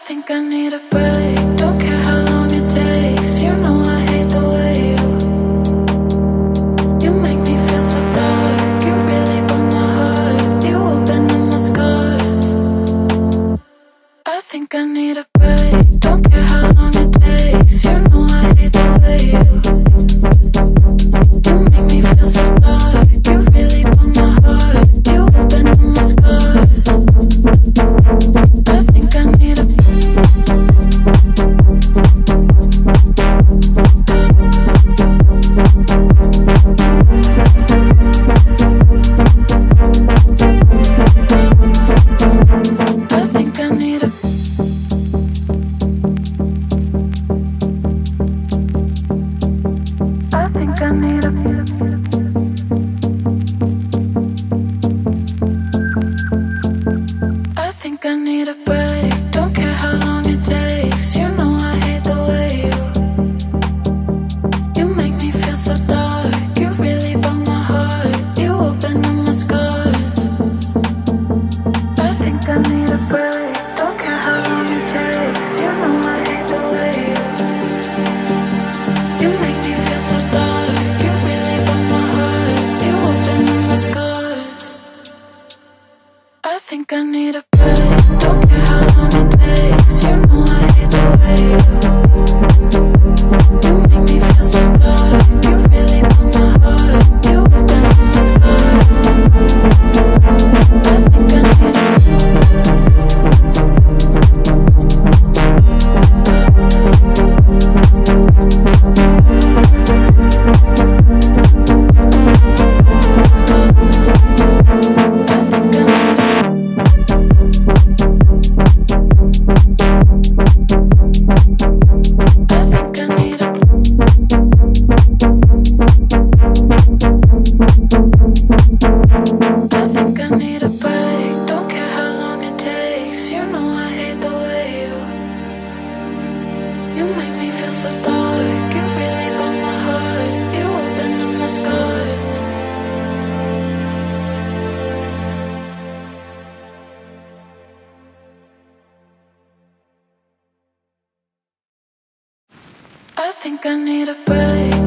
think I need a break. Don't care how long it takes. You know I hate the way you make me feel so dark. You really broke my heart. You opened up my scars. I think I need a break. Don't care how long it takes. You know I hate the way you make me feel so dark. You really broke my heart. You opened up my scars. I think I need a I think I need a break.